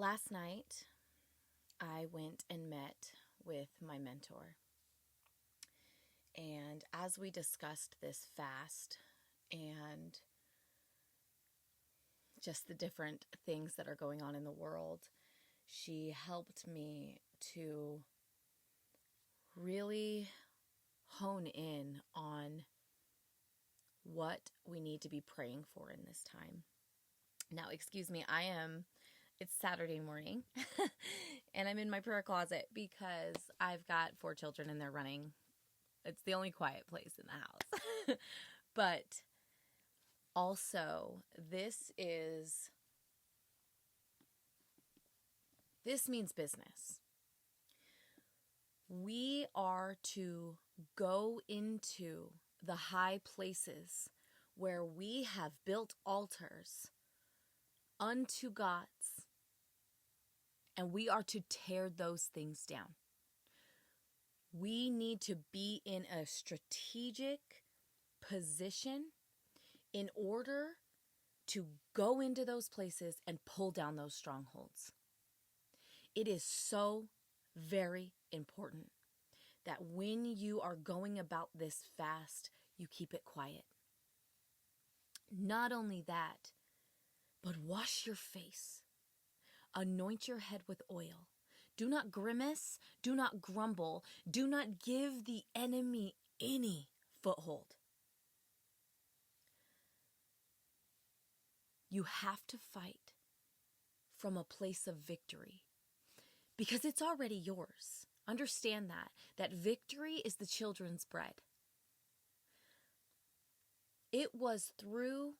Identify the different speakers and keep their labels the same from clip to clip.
Speaker 1: Last night, I went and met with my mentor. And as we discussed this fast and just the different things that are going on in the world, she helped me to really hone in on what we need to be praying for in this time. Now, excuse me, it's Saturday morning and I'm in my prayer closet because I've got 4 children and they're running. It's the only quiet place in the house. But also, this means business. We are to go into the high places where we have built altars unto gods, and we are to tear those things down. We need to be in a strategic position in order to go into those places and pull down those strongholds. It is so very important that when you are going about this fast, you keep it quiet. Not only that, but wash your face. Anoint your head with oil. Do not grimace. Do not grumble. Do not give the enemy any foothold. You have to fight from a place of victory because it's already yours. Understand that victory is the children's bread. It was through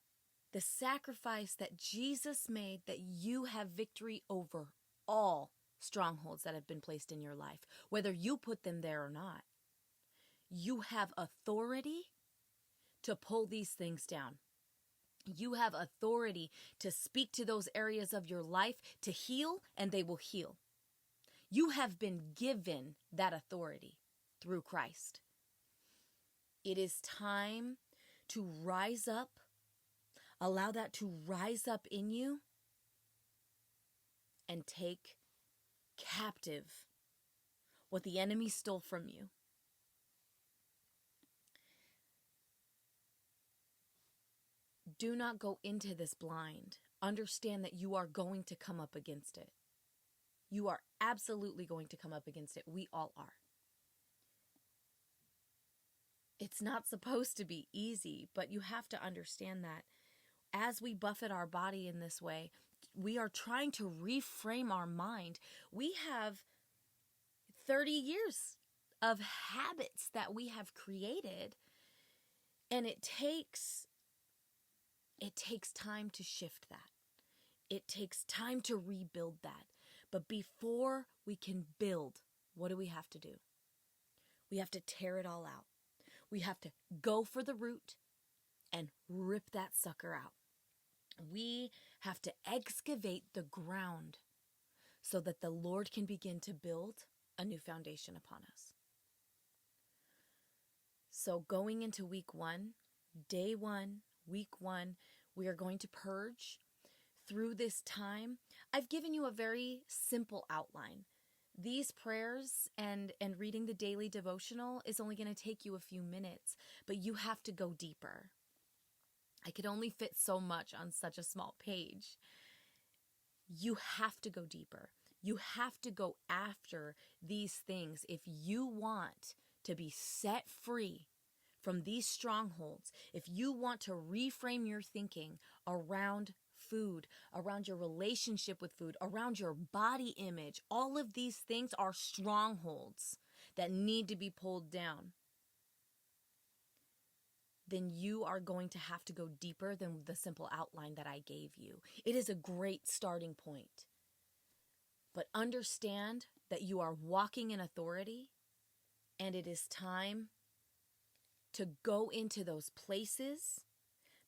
Speaker 1: the sacrifice that Jesus made that you have victory over all strongholds that have been placed in your life, whether you put them there or not. You have authority to pull these things down. You have authority to speak to those areas of your life to heal, and they will heal. You have been given that authority through Christ. It is time to rise up. Allow that to rise up in you and take captive what the enemy stole from you. Do not go into this blind. Understand that you are going to come up against it. You are absolutely going to come up against it. We all are. It's not supposed to be easy, but you have to understand that as we buffet our body in this way, we are trying to reframe our mind. We have 30 years of habits that we have created, and it takes time to shift that. It takes time to rebuild that. But before we can build, what do we have to do? We have to tear it all out. We have to go for the root and rip that sucker out. We have to excavate the ground so that the Lord can begin to build a new foundation upon us. So going into week 1, day 1, week 1, we are going to purge. Through this time, I've given you a very simple outline. These prayers and reading the daily devotional is only going to take you a few minutes, but you have to go deeper. I could only fit so much on such a small page. You have to go deeper. You have to go after these things if you want to be set free from these strongholds. If you want to reframe your thinking around food, around your relationship with food, around your body image, all of these things are strongholds that need to be pulled down. Then you are going to have to go deeper than the simple outline that I gave you. It is a great starting point. But understand that you are walking in authority, and it is time to go into those places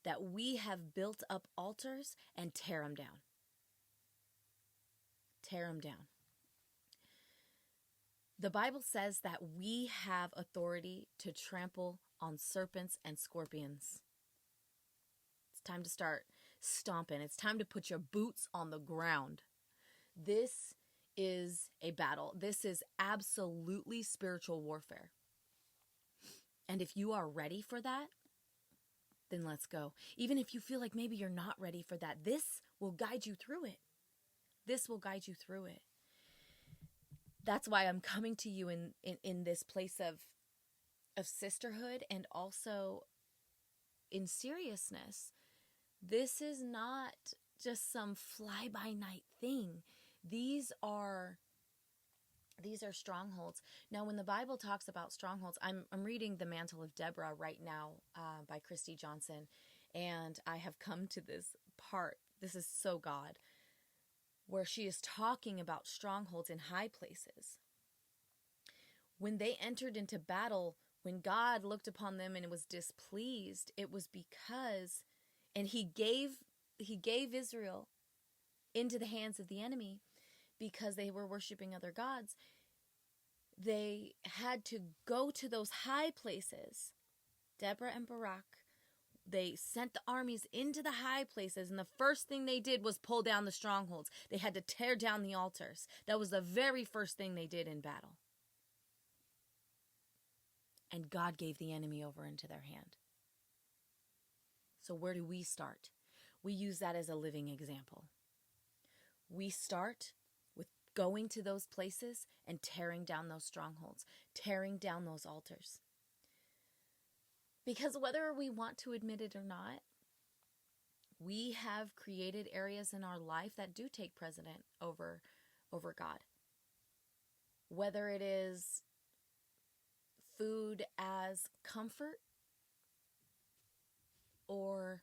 Speaker 1: that we have built up altars and tear them down. Tear them down. The Bible says that we have authority to trample on serpents and scorpions. It's time to start stomping. It's time to put your boots on the ground. This is a battle. This is absolutely spiritual warfare. And if you are ready for that, then let's go. Even if you feel like maybe you're not ready for that, this will guide you through it. This will guide you through it. That's why I'm coming to you in this place of sisterhood and also in seriousness. This is not just some fly-by-night thing. These are strongholds. Now, when the Bible talks about strongholds, I'm reading The Mantle of Deborah right now by Christy Johnson, and I have come to this part. This is so God, where she is talking about strongholds in high places. When they entered into battle, when God looked upon them and was displeased, it was because, and he gave Israel into the hands of the enemy because they were worshiping other gods. They had to go to those high places. Deborah and Barak, they sent the armies into the high places, and the first thing they did was pull down the strongholds. They had to tear down the altars. That was the very first thing they did in battle. And God gave the enemy over into their hand. So where do we start? We use that as a living example. We start with going to those places and tearing down those strongholds, tearing down those altars. Because whether we want to admit it or not, we have created areas in our life that do take precedent over God. Whether it is food as comfort or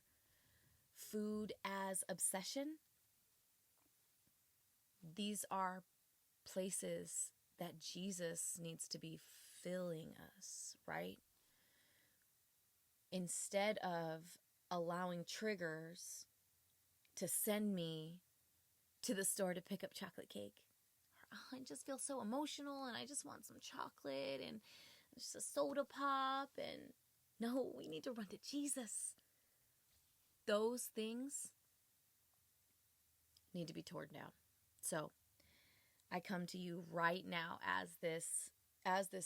Speaker 1: food as obsession, these are places that Jesus needs to be filling us, right? Instead of allowing triggers to send me to the store to pick up chocolate cake. I just feel so emotional and I just want some chocolate and just a soda pop. And no, we need to run to Jesus. Those things need to be torn down. So I come to you right now as this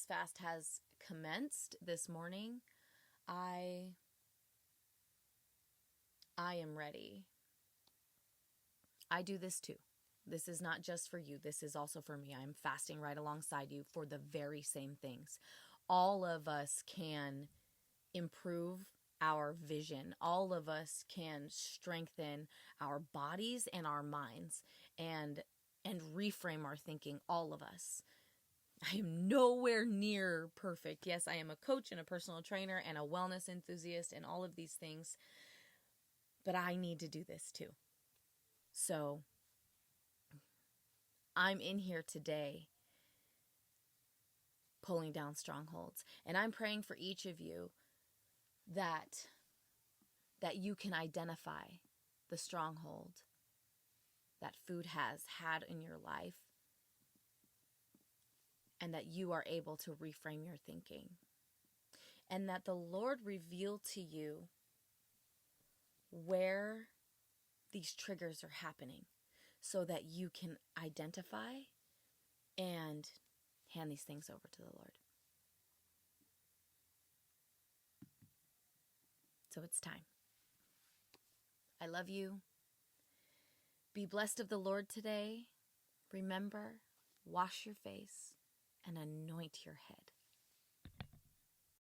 Speaker 1: fast has commenced this morning. I am ready. I do this too. This is not just for you. This is also for me. I'm fasting right alongside you for the very same things. All of us can improve our vision. All of us can strengthen our bodies and our minds and reframe our thinking, all of us. I am nowhere near perfect. Yes, I am a coach and a personal trainer and a wellness enthusiast and all of these things, but I need to do this too. So I'm in here today pulling down strongholds, and I'm praying for each of you that you can identify the stronghold that food has had in your life, and that you are able to reframe your thinking, and that the Lord reveal to you where these triggers are happening so that you can identify and hand these things over to the Lord. So it's time. I love you. Be blessed of the Lord today. Remember, wash your face and anoint your head.